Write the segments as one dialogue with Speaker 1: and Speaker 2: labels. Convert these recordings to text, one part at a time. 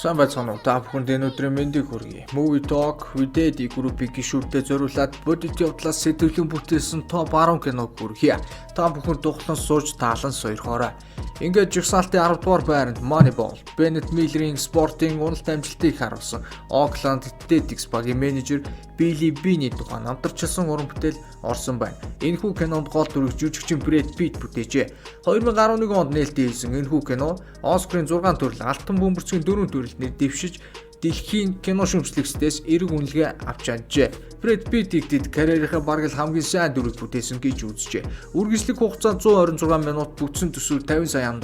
Speaker 1: Сайн байцгаана уу? Та бүхэнд энэ өдрийн мэндийг хүргэе. Movie Talk Videdi группийг гишүүртэй зориулаад бодит явдлаас сэтгэлийн бүтээсэн топ 10 киног хүргье. Та бүхэн тухлан сууж таалан сойрхоорой. Ингээд жигсаалтын 10 дугаар байранд Moneyball, Bennett Miller-ийн спортын уналт амжилтыг харуулсан Oakland Athletics багийн менежер Billy Beane тухайн намтарчилсан уран бүтээл орсон байна. Энэхүү кинонд гол дүрийг жүжигчин Brad Pitt бүтээжээ. 2011 онд нээлттэй хийсэн энэхүү кино Оскарын 6 төрөл, Алтан бөмбөрцгийн 4 төрөлд нэр дэвшиж дэлхийн кино шүүмжлэгчдээс эерэг үнэлгээ авч чаджээ. Brad Pitt игдэд карьерийнхаа бараг л хамгийн сайн дүрийг бүтээсэн гэж үзжээ. Үргэлжлэх хугацаа 126 минут, бүтсэн төсөв $50 сая.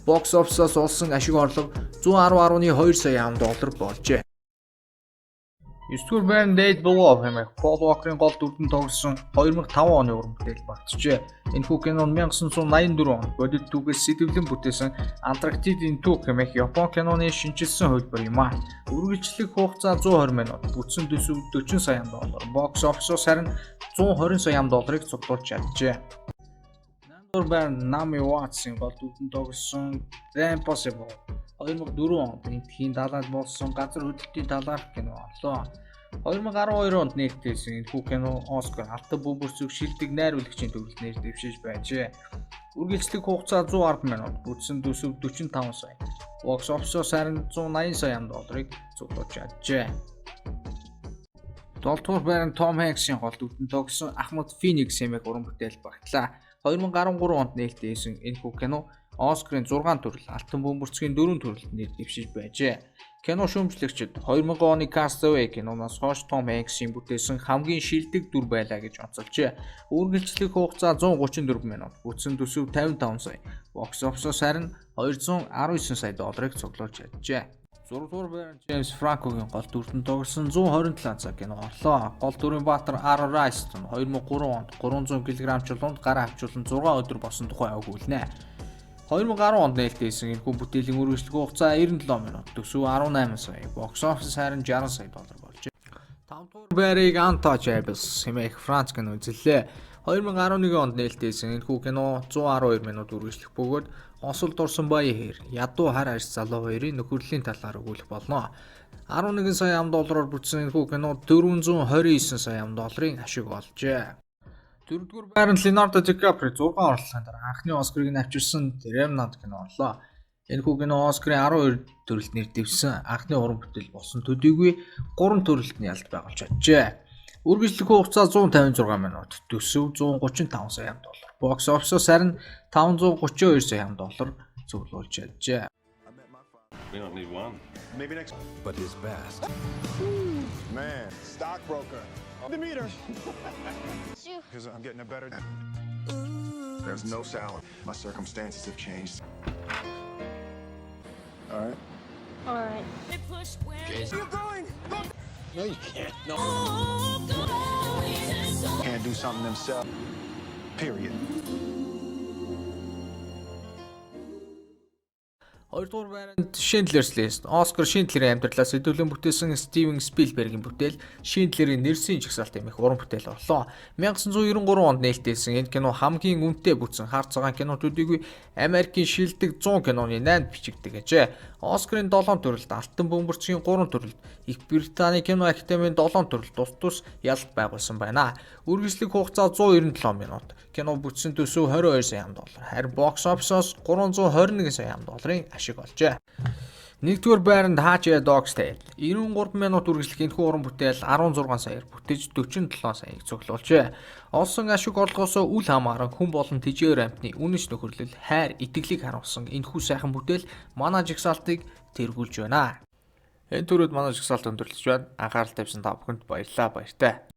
Speaker 1: Box office-аас олсон ашиг орлого $110.2 сая болжээ. 9-р байранд Dead Below хэмээх Paul Walker-ын гол дүрдэн тоглосон 2005 оны уран бүтээл багтжээ. Энэхүү кинонд 1984 онд бодит түүхээс сэтгэлэн бүтээсэн Antarctic-ийн түүх хэмээх Япон киноны шинжилсэн хөлбөр юм а. Үргэлжлэх хугацаа 120 минут, бүтсэн төсөв $40 сая. Box office-ос харин $120 сая цуглуулж чаджээ. 8-р байранд Naomi Watts-ийн гол дүрдэн тоглосон The Impossible 2004 онд энэтхийн далайд болсон газар хөдлөлтийн талаарх кино орлоо. 2012 онд нээлттэйсэн энэхүү кино Оскар алтан бөмбөрцөг шилдэг найруулагчийн төрөлд нэр дэвшиж байжээ. Үргэлжлэх хугацаа 110 минут, бүтсэн төсөв $45 сая. Box office-ос харин $180 сая цуглуулж чаджээ. 7-р байранд Tom Hanks-ийн гол дүрдэн тоглосон Ахмад Phoenix хэмээх уран бүтээл багтлаа. 2013 онд нээлттэйсэн энэхүү кино Оскарын 6 төрөл, Алтан бөмбөрцгийн 4 төрөлд нэр дэвшиж байжээ. Кино шүүмжлэгчид 2000 оны Castaway киноноос хойш Том Хэнксийн бүтээсэн хамгийн шилдэг дүр байлаа гэж онцолжээ. Үргэлжлэх хугацаа 134 минут, бүтсэн төсөв $55 сая. Box office-ос харин $219 сая цуглуулж чаджээ. 6-р байранд James Franco-гийн гол дүрдэн тоглосон 127 цаг кино орлоо. Гол дүрийн баатар Ара Райстон 2003 онд 300 кг чулуунд гараа авчулан 6 өдөр босон тухай өгүүлнэ. 2010 онд нээлттэйсэн энэхүү бүтээлийн үргэлжлэх хугацаа 97 минут, төсөв $18 сая. Box office харин $60 сая болжээ. 5-р байрыг Untouchables хэмээх Франц кино үзлээ. 2011 онд нээлттэйсэн энэхүү кино 112 минут үргэлжлэх бөгөөд осол дурсан баян хэр, ядуу хар арьс залуу хоёрын нөхөрлийн талаар өгүүлэх болно. $11 сая бүтсэн энэхүү кино $429 сая ашиг олжээ. 4-р байранд Leonardo DiCaprio 6 орлогын дараа анхны Оскарыг авчирсан The Revenant кино орлоо. Энэхүү кино Оскарын 12 төрөлд нэр дэвшсэн анхны уран бүтээл болсон төдийгүй 3 төрөлд нь ялт байгуулж чаджээ. Үргэлжлэх хугацаа 156 минут, төсөв $135 сая. Box office-ос харин $532 сая цуглуулж чаджээ.
Speaker 2: We don't need one.
Speaker 3: Maybe next.
Speaker 4: But his best.
Speaker 3: Man, stockbroker. Demeter. Because I'm getting a better. There's no salad. My circumstances have changed. All right.
Speaker 5: All right.
Speaker 3: You're going.
Speaker 4: No, you can't. No.
Speaker 3: Can't do something themselves. Period.
Speaker 1: 2-р байранд Schindler's List, Оскар Шиндлерийн амьдралаас хэдүүлэн бүтээсэн Стивен Спилбергийн бүтээл Шиндлерийн нэрсийн жагсаалт хэмээх уран бүтээл орлоо. 1993 онд нээлттэйсэн энэ кино хамгийн үнэтэй бүтсэн хар цагаан кино төдийгүй Америкийн шилдэг 100 киноны 8-д бичигддэг гэжээ. Оскарын 7 төрөлд, Алтан бөмбөрцгийн 3 төрөлд, Их Британий кино академийн 7 төрөлд тус ялалт байгуулсан байна. Үргэлжлэх хугацаа 197 минут. Кино бүтсэн төсөв $22 сая. Харин box office-ос $321 сая ашиг олжээ. 1-р байранд Hatchet Dog's Tale 93 минут үргэлжлэх энэхүү уран бүтээл 16 саяар бүтээж 47 саяыг цуглуулжээ. Олсон ашиг орлогоос үл хамааран хүн болон тэжээр амьтны үнэш нөхөрлөл, хайр, итгэлийг харуулсан энэхүү сайхан бүтээл манай жигсаалтыг тэргүүлж байна. Энэ түрүүд манай жигсаалт өндөрлөж байна. Анхаарал тавьсан та бүхэнд баярлалаа.